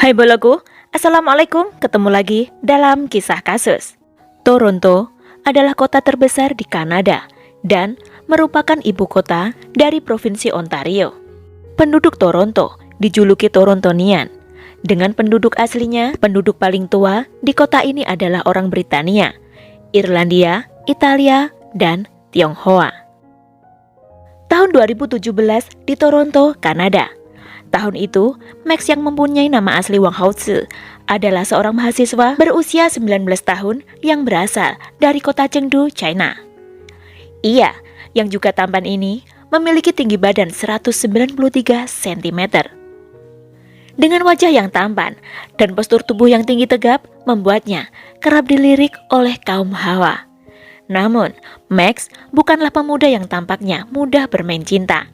Hai boloku, Assalamualaikum, ketemu lagi dalam kisah kasus. Toronto adalah kota terbesar di Kanada dan merupakan ibu kota dari Provinsi Ontario. Penduduk Toronto dijuluki Torontonian. Dengan penduduk aslinya, penduduk paling tua di kota ini adalah orang Britania, Irlandia, Italia, dan Tionghoa. Tahun 2017 di Toronto, Kanada. Tahun itu, Max yang mempunyai nama asli Wang Haozi adalah seorang mahasiswa berusia 19 tahun yang berasal dari kota Chengdu, China. Ia, yang juga tampan ini, memiliki tinggi badan 193 cm. Dengan wajah yang tampan dan postur tubuh yang tinggi tegap membuatnya kerap dilirik oleh kaum hawa. Namun, Max bukanlah pemuda yang tampaknya mudah bermain cinta.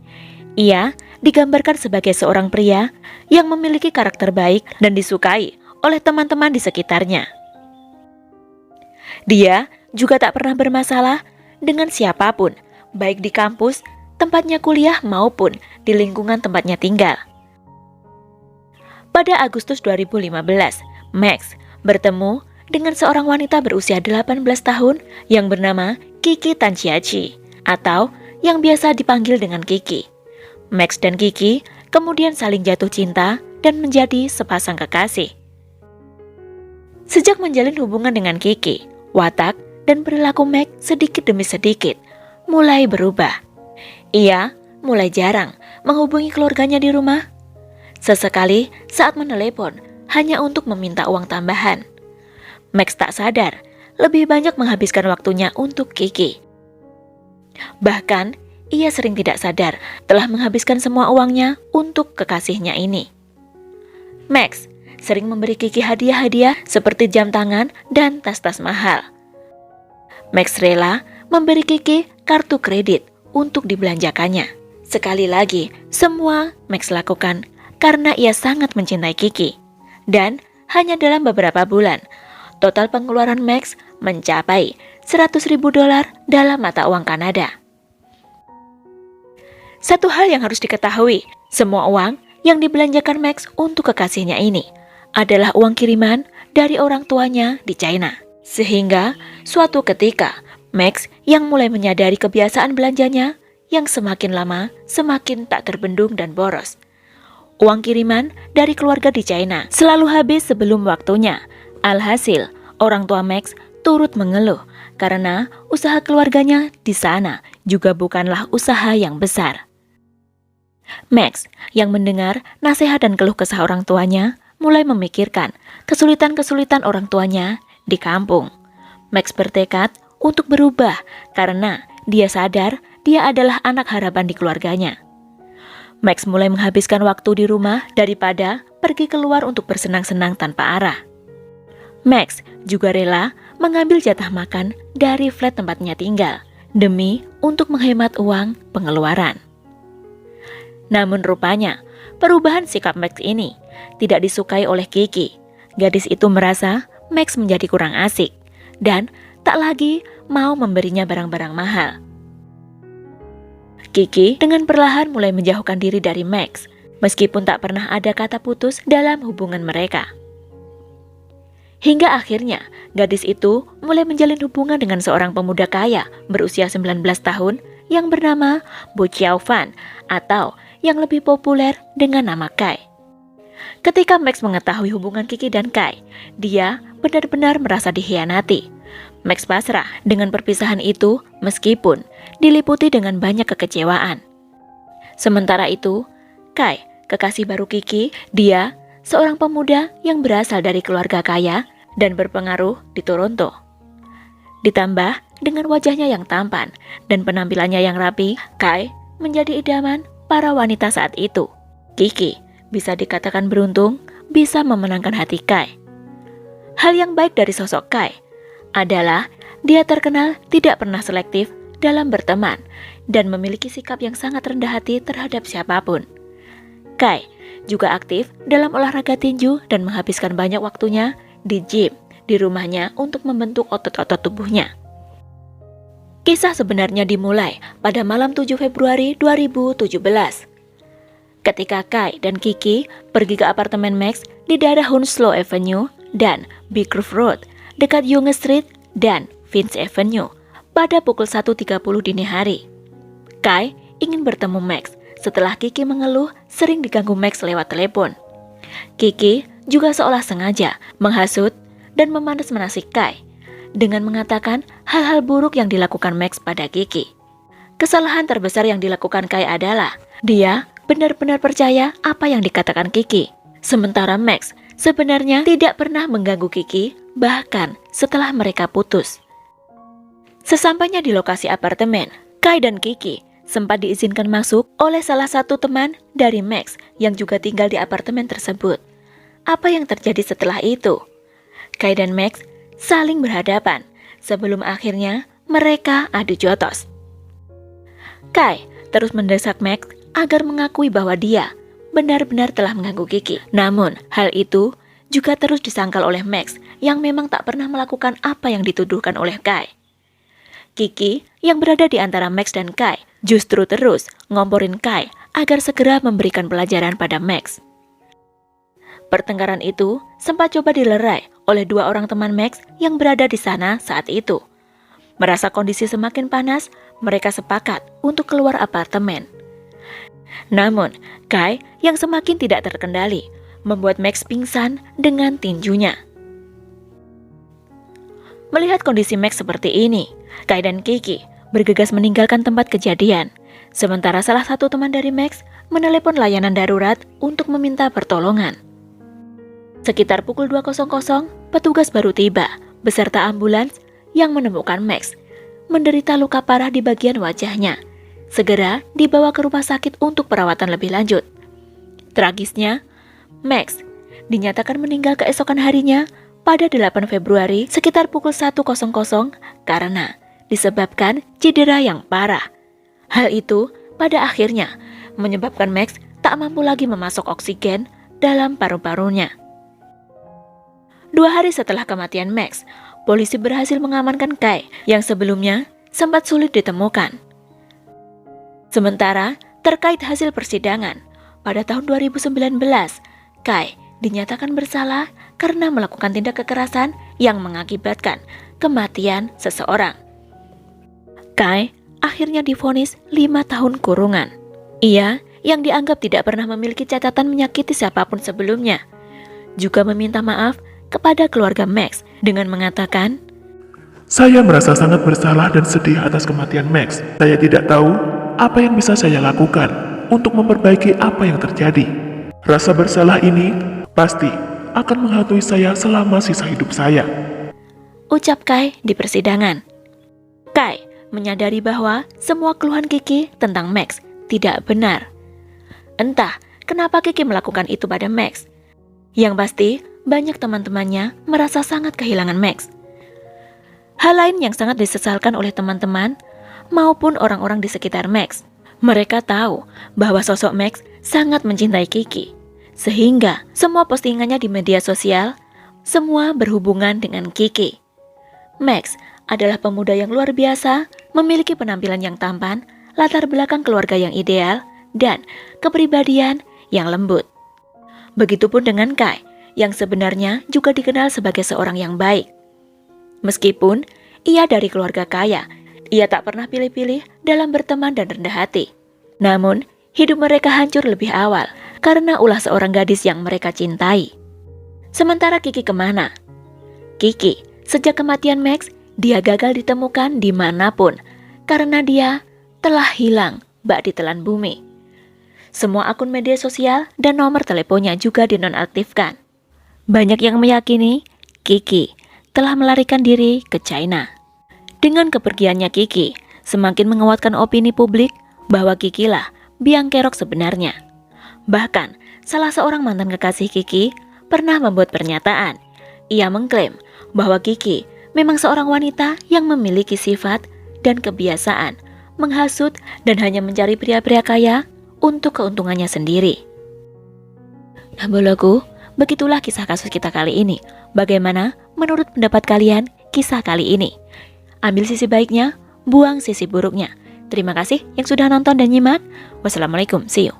Ia digambarkan sebagai seorang pria yang memiliki karakter baik dan disukai oleh teman-teman di sekitarnya. Dia juga tak pernah bermasalah dengan siapapun, baik di kampus, tempatnya kuliah maupun di lingkungan tempatnya tinggal. Pada Agustus 2015, Max bertemu dengan seorang wanita berusia 18 tahun yang bernama Kiki Tanchiachi atau yang biasa dipanggil dengan Kiki. Max dan Kiki kemudian saling jatuh cinta dan menjadi sepasang kekasih. Sejak menjalin hubungan dengan Kiki, watak dan perilaku Max sedikit demi sedikit mulai berubah. Ia mulai jarang menghubungi keluarganya di rumah. Sesekali saat menelepon hanya untuk meminta uang tambahan. Max tak sadar lebih banyak menghabiskan waktunya untuk Kiki. Bahkan, ia sering tidak sadar telah menghabiskan semua uangnya untuk kekasihnya ini. Max sering memberi Kiki hadiah-hadiah seperti jam tangan dan tas-tas mahal. Max rela memberi Kiki kartu kredit untuk dibelanjakannya. Sekali lagi, semua Max lakukan karena ia sangat mencintai Kiki. Dan hanya dalam beberapa bulan, total pengeluaran Max mencapai $100.000 dalam mata uang Kanada. Satu hal yang harus diketahui, semua uang yang dibelanjakan Max untuk kekasihnya ini adalah uang kiriman dari orang tuanya di China. Sehingga suatu ketika, Max yang mulai menyadari kebiasaan belanjanya yang semakin lama semakin tak terbendung dan boros. Uang kiriman dari keluarga di China selalu habis sebelum waktunya. Alhasil, orang tua Max turut mengeluh karena usaha keluarganya di sana juga bukanlah usaha yang besar. Max yang mendengar nasihat dan keluh kesah orang tuanya mulai memikirkan kesulitan-kesulitan orang tuanya di kampung. Max bertekad untuk berubah karena dia sadar dia adalah anak harapan di keluarganya. Max mulai menghabiskan waktu di rumah daripada pergi keluar untuk bersenang-senang tanpa arah. Max juga rela mengambil jatah makan dari flat tempatnya tinggal demi untuk menghemat uang pengeluaran. Namun rupanya, perubahan sikap Max ini tidak disukai oleh Kiki. Gadis itu merasa Max menjadi kurang asik dan tak lagi mau memberinya barang-barang mahal. Kiki dengan perlahan mulai menjauhkan diri dari Max, meskipun tak pernah ada kata putus dalam hubungan mereka. Hingga akhirnya, gadis itu mulai menjalin hubungan dengan seorang pemuda kaya berusia 19 tahun yang bernama Bo Chiao Fan atau yang lebih populer dengan nama Kai. Ketika Max mengetahui hubungan Kiki dan Kai, dia benar-benar merasa dikhianati. Max pasrah dengan perpisahan itu meskipun diliputi dengan banyak kekecewaan. Sementara itu, Kai, kekasih baru Kiki, dia seorang pemuda yang berasal dari keluarga kaya dan berpengaruh di Toronto. Ditambah dengan wajahnya yang tampan dan penampilannya yang rapi, Kai menjadi idaman para wanita saat itu. Kiki bisa dikatakan beruntung bisa memenangkan hati Kai. Hal yang baik dari sosok Kai adalah dia terkenal tidak pernah selektif dalam berteman dan memiliki sikap yang sangat rendah hati terhadap siapapun. Kai juga aktif dalam olahraga tinju dan menghabiskan banyak waktunya di gym di rumahnya untuk membentuk otot-otot tubuhnya. Kisah sebenarnya dimulai pada malam 7 Februari 2017. Ketika Kai dan Kiki pergi ke apartemen Max di daerah Hounslow Avenue dan Beecroft Road dekat Young Street dan Vince Avenue pada pukul 1.30 dini hari. Kai ingin bertemu Max setelah Kiki mengeluh sering diganggu Max lewat telepon. Kiki juga seolah sengaja menghasut dan memanas-manasi Kai dengan mengatakan hal-hal buruk yang dilakukan Max pada Kiki. Kesalahan terbesar yang dilakukan Kai adalah dia benar-benar percaya apa yang dikatakan Kiki. Sementara Max sebenarnya tidak pernah mengganggu Kiki bahkan setelah mereka putus. Sesampainya di lokasi apartemen, Kai dan Kiki sempat diizinkan masuk oleh salah satu teman dari Max yang juga tinggal di apartemen tersebut. Apa yang terjadi setelah itu? Kai dan Max saling berhadapan sebelum akhirnya mereka adu jotos. Kai terus mendesak Max agar mengakui bahwa dia benar-benar telah mengganggu Kiki. Namun, hal itu juga terus disangkal oleh Max yang memang tak pernah melakukan apa yang dituduhkan oleh Kai. Kiki yang berada di antara Max dan Kai justru terus ngomporin Kai agar segera memberikan pelajaran pada Max. Pertengkaran itu sempat coba dilerai oleh dua orang teman Max yang berada di sana saat itu. Merasa kondisi semakin panas, mereka sepakat untuk keluar apartemen. Namun, Kai yang semakin tidak terkendali membuat Max pingsan dengan tinjunya. Melihat kondisi Max seperti ini, Kai dan Kiki bergegas meninggalkan tempat kejadian. Sementara salah satu teman dari Max menelepon layanan darurat untuk meminta pertolongan. Sekitar pukul 2.00, petugas baru tiba beserta ambulans yang menemukan Max menderita luka parah di bagian wajahnya. Segera dibawa ke rumah sakit untuk perawatan lebih lanjut. Tragisnya, Max dinyatakan meninggal keesokan harinya pada 8 Februari sekitar pukul 1.00 karena disebabkan cedera yang parah. Hal itu pada akhirnya menyebabkan Max tak mampu lagi memasok oksigen dalam paru-parunya. 2 hari setelah kematian Max, polisi berhasil mengamankan Kai yang sebelumnya sempat sulit ditemukan. Sementara terkait hasil persidangan, pada tahun 2019, Kai dinyatakan bersalah karena melakukan tindak kekerasan yang mengakibatkan kematian seseorang. Kai akhirnya divonis 5 tahun kurungan. Ia yang dianggap tidak pernah memiliki catatan menyakiti siapapun sebelumnya, juga meminta maaf kepada keluarga Max dengan mengatakan, "Saya merasa sangat bersalah dan sedih atas kematian Max. Saya tidak tahu apa yang bisa saya lakukan untuk memperbaiki apa yang terjadi. Rasa bersalah ini pasti akan menghantui saya selama sisa hidup saya," ucap Kai di persidangan. Kai menyadari bahwa semua keluhan Kiki tentang Max tidak benar. Entah kenapa Kiki melakukan itu pada Max. Yang pasti, banyak teman-temannya merasa sangat kehilangan Max. Hal lain yang sangat disesalkan oleh teman-teman maupun orang-orang di sekitar Max. Mereka tahu bahwa sosok Max sangat mencintai Kiki, sehingga semua postingannya di media sosial semua berhubungan dengan Kiki. Max adalah pemuda yang luar biasa, memiliki penampilan yang tampan, latar belakang keluarga yang ideal, dan kepribadian yang lembut. Begitupun dengan Kai, yang sebenarnya juga dikenal sebagai seorang yang baik. Meskipun ia dari keluarga kaya, ia tak pernah pilih-pilih dalam berteman dan rendah hati. Namun, hidup mereka hancur lebih awal karena ulah seorang gadis yang mereka cintai. Sementara Kiki kemana? Kiki, sejak kematian Max, dia gagal ditemukan dimanapun karena dia telah hilang bak ditelan bumi. Semua akun media sosial dan nomor teleponnya juga dinonaktifkan. Banyak yang meyakini Kiki telah melarikan diri ke China. Dengan kepergiannya Kiki, semakin menguatkan opini publik bahwa Kiki lah biang kerok sebenarnya. Bahkan, salah seorang mantan kekasih Kiki pernah membuat pernyataan. Ia mengklaim bahwa Kiki memang seorang wanita yang memiliki sifat dan kebiasaan menghasut dan hanya mencari pria-pria kaya untuk keuntungannya sendiri. Nah, boloku, begitulah kisah kasus kita kali ini. Bagaimana menurut pendapat kalian kisah kali ini? Ambil sisi baiknya, buang sisi buruknya. Terima kasih yang sudah nonton dan nyimak. Wassalamualaikum, see you.